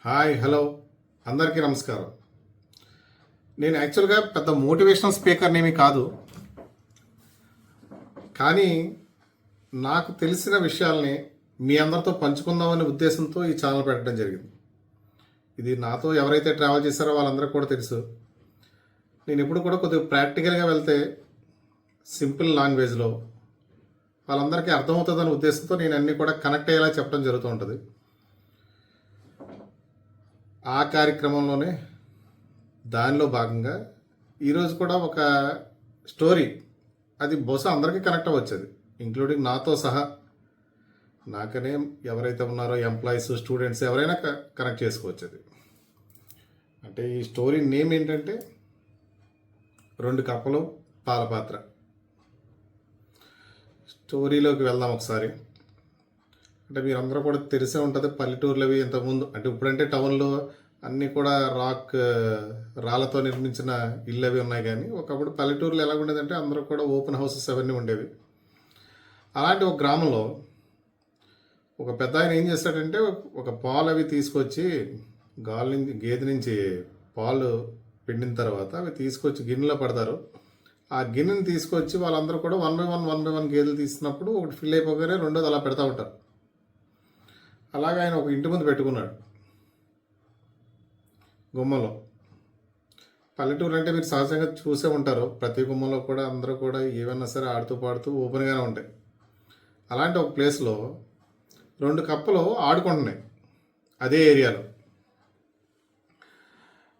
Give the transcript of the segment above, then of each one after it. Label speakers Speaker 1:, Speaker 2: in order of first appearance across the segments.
Speaker 1: Hi hello అందరికీ నమస్కారం. నేను యాక్చువల్గా పెద్ద మోటివేషనల్ స్పీకర్నేమి కాదు, కానీ నాకు తెలిసిన విషయాల్ని మీ అందరితో పంచుకుందామనే ఉద్దేశంతో ఈ ఛానల్ పెట్టడం జరిగింది. ఇది నాతో ఎవరైతే ట్రావెల్ చేశారో వాళ్ళందరికీ కూడా తెలుసు. నేను ఎప్పుడు కూడా కొద్దిగా ప్రాక్టికల్గా వెళ్తే సింపుల్ లాంగ్వేజ్లో వాళ్ళందరికీ అర్థమవుతుందనే ఉద్దేశంతో నేను అన్నీ కూడా కనెక్ట్ అయ్యేలా చెప్పడం జరుగుతూ ఉంటుంది. ఆ కార్యక్రమంలోనే దానిలో భాగంగా ఈరోజు కూడా ఒక స్టోరీ, అది బహుశా అందరికీ కనెక్ట్ అవ్వచ్చేది, ఇంక్లూడింగ్ నాతో సహా. నాకనే ఎవరైతే ఉన్నారో ఎంప్లాయీస్, స్టూడెంట్స్ ఎవరైనా కనెక్ట్ చేసుకోవచ్చేది. అంటే ఈ స్టోరీ నేమ్ ఏంటంటే 2 కప్పలు పాల పాత్ర. స్టోరీలోకి వెళ్దాం ఒకసారి. అంటే మీరందరూ కూడా తెలిసే ఉంటుంది, పల్లెటూర్లు అవి ఇంతకుముందు, అంటే ఇప్పుడంటే టౌన్లో అన్నీ కూడా రాళ్ళతో నిర్మించిన ఇళ్ళు అవి ఉన్నాయి, కానీ ఒకప్పుడు పల్లెటూర్లు ఎలా ఉండేదంటే అందరూ కూడా ఓపెన్ హౌసెస్ అవన్నీ ఉండేవి. అలాంటి ఒక గ్రామంలో ఒక పెద్ద ఆయన ఏం చేస్తాడంటే ఒక పాలు అవి తీసుకొచ్చి గేదె నుంచి పాలు పిండిన తర్వాత అవి తీసుకొచ్చి గిన్నెలో పడతారు. ఆ గిన్నెని తీసుకొచ్చి వాళ్ళందరూ కూడా 1 by 1 గేదెలు తీసినప్పుడు ఒకటి ఫిల్ అయిపోగానే రెండోది అలా పెడతా ఉంటారు. అలాగే ఆయన ఒక ఇంటి ముందు పెట్టుకున్నాడు, గుమ్మంలో. పల్లెటూరు అంటే మీరు సహజంగా చూసే ఉంటారు, ప్రతి గుమ్మంలో కూడా అందరూ కూడా ఏమన్నా సరే ఆడుతూ పాడుతూ ఓపెన్గానే ఉంటాయి. అలాంటి ఒక ప్లేస్లో 2 కప్పలు ఆడుకుంటున్నాయి అదే ఏరియాలో.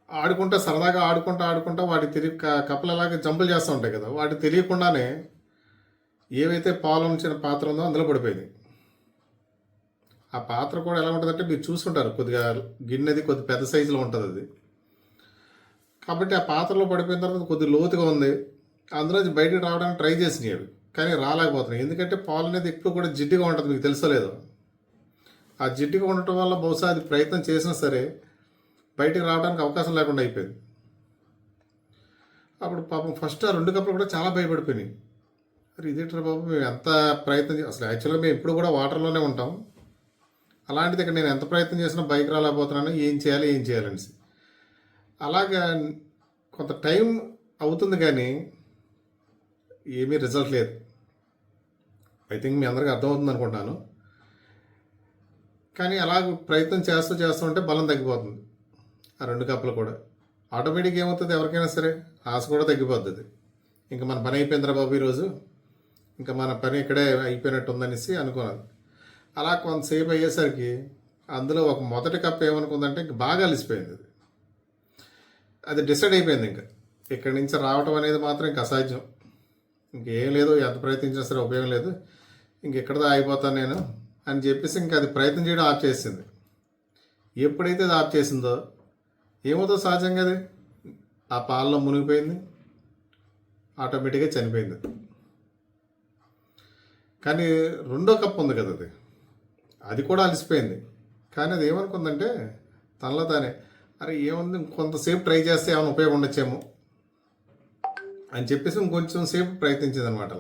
Speaker 1: ఆడుకుంటా సరదాగా ఆడుకుంటా వాటి తిరిగి కప్పలు అలాగే జంపులు చేస్తూ ఉంటాయి కదా, వాటి తెలియకుండానే ఏవైతే పాలు ఉంచిన పాత్ర ఉందో అందులో పడిపోయింది. ఆ పాత్ర కూడా ఎలా ఉంటుందంటే మీరు చూసుంటారు, కొద్దిగా గిన్నెది కొద్ది పెద్ద సైజులో ఉంటుంది అది. కాబట్టి ఆ పాత్రలో పడిపోయిన తర్వాత కొద్దిగా లోతుగా ఉంది. అందులో బయటకు రావడానికి ట్రై చేసినాయి అవి, కానీ రాలేకపోతున్నాయి. ఎందుకంటే పాలు అనేది ఎప్పుడు కూడా జిడ్డుగా ఉంటుంది, మీకు తెలుసలేదు. ఆ జిడ్డుగా ఉండటం వల్ల బహుశా అది ప్రయత్నం చేసినా సరే బయటకు రావడానికి అవకాశం లేకుండా అయిపోయింది. అప్పుడు పాపం ఫస్ట్ ఆ 2 కప్పులు కూడా చాలా భయపడిపోయినాయి. మరి ఇదేంటారు బాబు, మేము ఎంత ప్రయత్నం అసలు యాక్చువల్గా మేము ఎప్పుడు కూడా వాటర్లోనే ఉంటాం, అలాంటిది ఇక్కడ నేను ఎంత ప్రయత్నం చేసినా బైక్ రాలేకపోతున్నాను, ఏం చేయాలనేసి. అలాగా కొంత టైం అవుతుంది కానీ ఏమీ రిజల్ట్ లేదు. ఐ థింక్ మీ అందరికీ అర్థమవుతుంది అనుకుంటున్నాను. కానీ అలాగ ప్రయత్నం చేస్తూ ఉంటే బలం తగ్గిపోతుంది. ఆ 2 కప్పులు కూడా ఆటోమేటిక్గా ఏమవుతుంది, ఎవరికైనా సరే ఆశ కూడా తగ్గిపోతుంది. ఇంకా మన పని అయిపోయిందిరా బాబు ఈరోజు, ఇంకా మన పని ఇక్కడే అయిపోయినట్టు ఉందనేసి అనుకున్నది. అలా కొంతసేపు అయ్యేసరికి అందులో ఒక మొదటి కప్ ఏమనుకుందంటే ఇంక బాగా అలిసిపోయింది. అది డిసైడ్ అయిపోయింది, ఇంకా ఇక్కడి నుంచి రావటం అనేది మాత్రం ఇంక అసాధ్యం, ఇంకేం లేదు, ఎంత ప్రయత్నించినా సరే ఉపయోగం లేదు, ఇంకెక్కడితో ఆగిపోతాను నేను అని చెప్పేసి ఇంకా అది ప్రయత్నం చేయడం ఆఫ్ చేసింది. ఎప్పుడైతే అది ఆఫ్ చేసిందో ఏమవుతుందో సహజంగా అది ఆ పాలలో మునిగిపోయింది, ఆటోమేటిక్గా చనిపోయింది. కానీ 2వ కప్పు ఉంది కదా, అది కూడా అలసిపోయింది. కానీ అది ఏమనుకుందంటే తనలో తానే, అరే ఏముంది కొంతసేపు ట్రై చేస్తే ఏమైనా ఉపయోగం ఉండొచ్చేమో అని చెప్పేసి ఇంకొంచెం సేపు ప్రయత్నించింది అనమాట.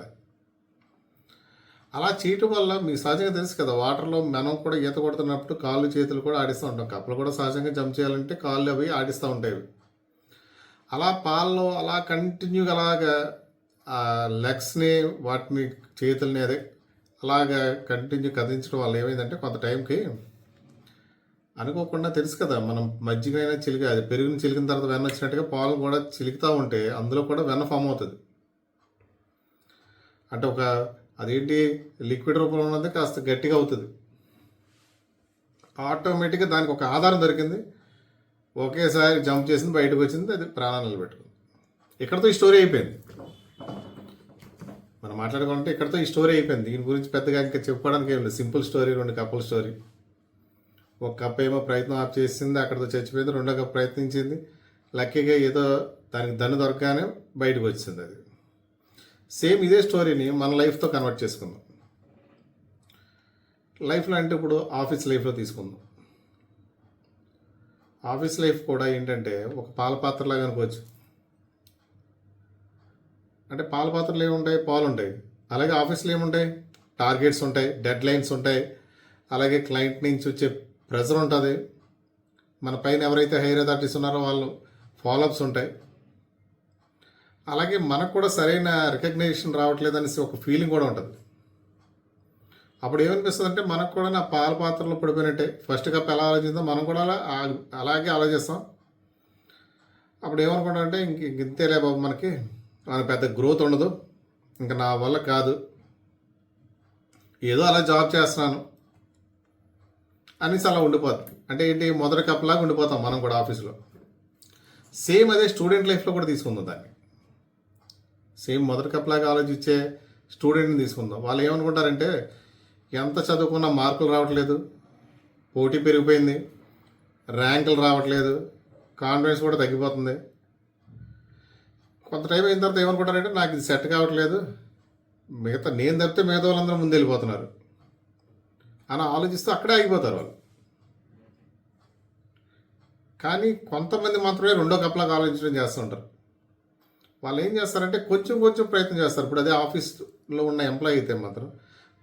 Speaker 1: అలా చేయటం వల్ల మీకు సహజంగా తెలుసు కదా, వాటర్లో మనం కూడా ఈత కొడుతున్నప్పుడు కాళ్ళు చేతులు కూడా ఆడిస్తూ ఉంటాం. కప్పలు కూడా సహజంగా జంప్ చేయాలంటే కాళ్ళు అవి ఆడిస్తూ ఉంటాయి. అలా పాలలో అలా కంటిన్యూగా అలాగా ఆ లెగ్స్ని, వాటిని చేతుల్ని అదే అలాగా కంటిన్యూ కదిలించడం వల్ల ఏమైందంటే కొంత టైంకి అనుకోకుండా తెలుసు కదా, మనం మజ్జిగైనా అది పెరుగుని చిలికిన తర్వాత వెన్న వచ్చినట్టుగా పాలు కూడా చిలుకుతూ ఉంటే అందులో కూడా వెన్న ఫామ్ అవుతుంది. అంటే ఒక అదేంటి లిక్విడ్ రూపంలో ఉన్నది కాస్త గట్టిగా అవుతుంది. ఆటోమేటిక్గా దానికి ఒక ఆధారం దొరికింది, ఒకేసారి జంప్ చేసింది, బయటకు వచ్చింది, అది ప్రాణాలు నిలబెట్టుకుంది. ఇక్కడతో ఈ స్టోరీ అయిపోయింది. మనం మాట్లాడుకుంటే ఇక్కడతో ఈ స్టోరీ అయిపోయింది. దీని గురించి పెద్దగా ఇంకా చెప్పుకోవడానికి ఏం లేదు, సింపుల్ స్టోరీ, 2 కప్పుల స్టోరీ. ఒక కప్ ఏమో ప్రయత్నం ఆఫ్ చేసింది, అక్కడితో చచ్చిపోయింది. 2వ కప్ ప్రయత్నించింది, లక్కీగా ఏదో దానికి దన్ను దొరకగానే బయటకు వచ్చింది. అది సేమ్ ఇదే స్టోరీని మన లైఫ్తో కన్వర్ట్ చేసుకుందాం. లైఫ్లో అంటే ఇప్పుడు ఆఫీస్ లైఫ్లో తీసుకుందాం. ఆఫీస్ లైఫ్ కూడా ఏంటంటే ఒక పాల పాత్రలాగా అనుకోవచ్చు. అంటే పాల పాత్రలు ఏముంటాయి, పాలు ఉంటాయి. అలాగే ఆఫీస్లో ఏముంటాయి, టార్గెట్స్ ఉంటాయి, డెడ్ లైన్స్ ఉంటాయి, అలాగే క్లయింట్ నుంచి వచ్చే ప్రెజర్ ఉంటుంది, మన పైన ఎవరైతే హైయర్ అథారిటీస్ ఉన్నారో వాళ్ళు ఫాలోఅప్స్ ఉంటాయి. అలాగే మనకు కూడా సరైన రికగ్నైజేషన్ రావట్లేదు అనేసి ఒక ఫీలింగ్ కూడా ఉంటుంది. అప్పుడు ఏమనిపిస్తుంది అంటే మనకు కూడా నా పాల పాత్రలో పడిపోయినట్టే, ఫస్ట్ కప్ ఎలా ఆలోచిద్దాం మనం కూడా అలాగే ఆలోచిస్తాం. అప్పుడు ఏమనుకుంటాం అంటే ఇంతేలే బాబు, మన పెద్ద గ్రోత్ ఉండదు, ఇంకా నా వల్ల కాదు, ఏదో అలా జాబ్ చేస్తున్నాను అనేసి అలా ఉండిపోతుంది. అంటే ఏంటి, మొదటి కప్లాగా ఉండిపోతాం మనం కూడా ఆఫీసులో. సేమ్ అదే స్టూడెంట్ లైఫ్లో కూడా తీసుకుందాం దాన్ని. సేమ్ మొదటి కప్లాగా ఆలోచించే స్టూడెంట్ని తీసుకుందాం. వాళ్ళు ఏమనుకుంటారంటే ఎంత చదువుకున్నా మార్కులు రావట్లేదు, పోటీ పెరిగిపోయింది, ర్యాంకులు రావట్లేదు, కాన్ఫిడెన్స్ కూడా తగ్గిపోతుంది. కొంత టైం అయిన తర్వాత ఏమనుకుంటారంటే నాకు ఇది సెట్ కావట్లేదు, నేను తప్పితే మిగతా వాళ్ళందరూ ముందు వెళ్ళిపోతున్నారు అని ఆలోచిస్తూ అక్కడే ఆగిపోతారు వాళ్ళు. కానీ కొంతమంది మాత్రమే రెండో కప్లాగా ఆలోచించడం చేస్తుంటారు. వాళ్ళు ఏం చేస్తారంటే కొంచెం కొంచెం ప్రయత్నం చేస్తారు. ఇప్పుడు అదే ఆఫీస్లో ఉన్న ఎంప్లాయీ అయితే మాత్రం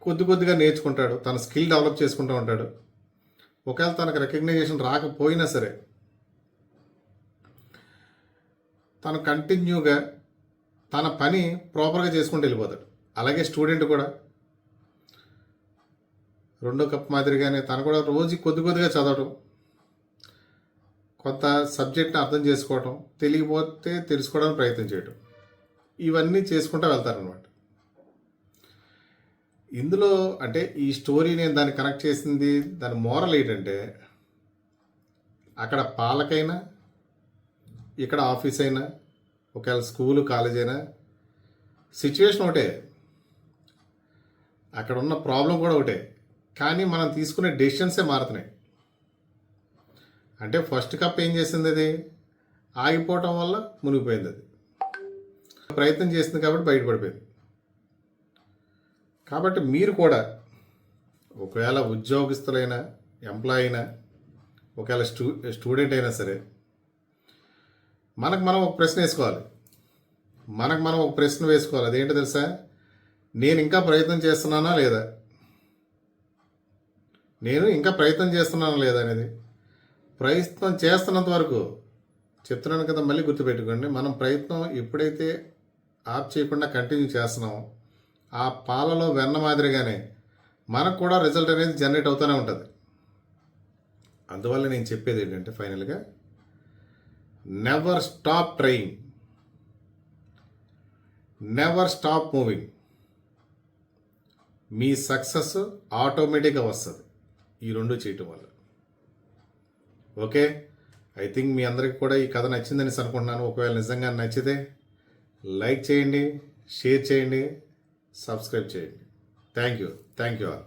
Speaker 1: కొద్దిగా నేర్చుకుంటాడు, తన స్కిల్ డెవలప్ చేసుకుంటూ ఉంటాడు. ఒకవేళ తనకు రికగ్నైజేషన్ రాకపోయినా సరే తను కంటిన్యూగా తన పని ప్రాపర్గా చేసుకుంటూ వెళ్ళిపోతాడు. అలాగే స్టూడెంట్ కూడా రెండో కప్ మాదిరిగానే తను కూడా రోజు కొద్దిగా చదవటం, కొంత సబ్జెక్ట్ని అర్థం చేసుకోవటం, తెలియకపోతే తెలుసుకోవడానికి ప్రయత్నం చేయటం, ఇవన్నీ చేసుకుంటూ వెళ్తారనమాట. ఇందులో అంటే ఈ స్టోరీ నేను దాన్ని కనెక్ట్ చేసింది, దాని మోరల్ ఏంటంటే అక్కడ పాలకైనా ఇక్కడ ఆఫీస్ అయినా ఒకవేళ స్కూలు కాలేజ్ అయినా సిచ్యువేషన్ ఒకటే, అక్కడ ఉన్న ప్రాబ్లం కూడా ఒకటే, కానీ మనం తీసుకునే డెసిషన్సే మారుతున్నాయి. అంటే ఫస్ట్ కప్ ఏం చేసింది, అది ఆగిపోవటం వల్ల మునిగిపోయింది. అది ప్రయత్నం చేసింది కాబట్టి బయటపడిపోయింది. కాబట్టి మీరు కూడా ఒకవేళ ఉద్యోగస్తులైనా ఎంప్లాయీ అయినా ఒకవేళ స్టూడెంట్ అయినా సరే మనం ఒక ప్రశ్న వేసుకోవాలి. మనం ఒక ప్రశ్న వేసుకోవాలి. అదేంటో తెలుసా, నేను ఇంకా ప్రయత్నం చేస్తున్నానా లేదా, నేను ఇంకా ప్రయత్నం చేస్తున్నానా లేదా అనేది. ప్రయత్నం చేస్తున్నంత వరకు చెప్తున్నాను కదా, మళ్ళీ గుర్తుపెట్టుకోండి, మనం ప్రయత్నం ఎప్పుడైతే ఆఫ్ చేయకుండా కంటిన్యూ చేస్తున్నామో ఆ పాలలో వెన్న మాదిరిగానే మనకు కూడా రిజల్ట్ అనేది జనరేట్ అవుతూనే ఉంటుంది. అందువల్ల నేను చెప్పేది ఏంటంటే ఫైనల్గా, never stop trying, never stop moving. మీ సక్సెస్ ఆటోమేటిక్గా వస్తుంది ఈ రెండు చేయటం వల్ల. ఓకే, ఐ థింక్ మీ అందరికీ కూడా ఈ కథ నచ్చిందని అనుకుంటున్నాను. ఒకవేళ నిజంగా నచ్చితే లైక్ చేయండి, షేర్ చేయండి, సబ్స్క్రైబ్ చేయండి. Thank you all.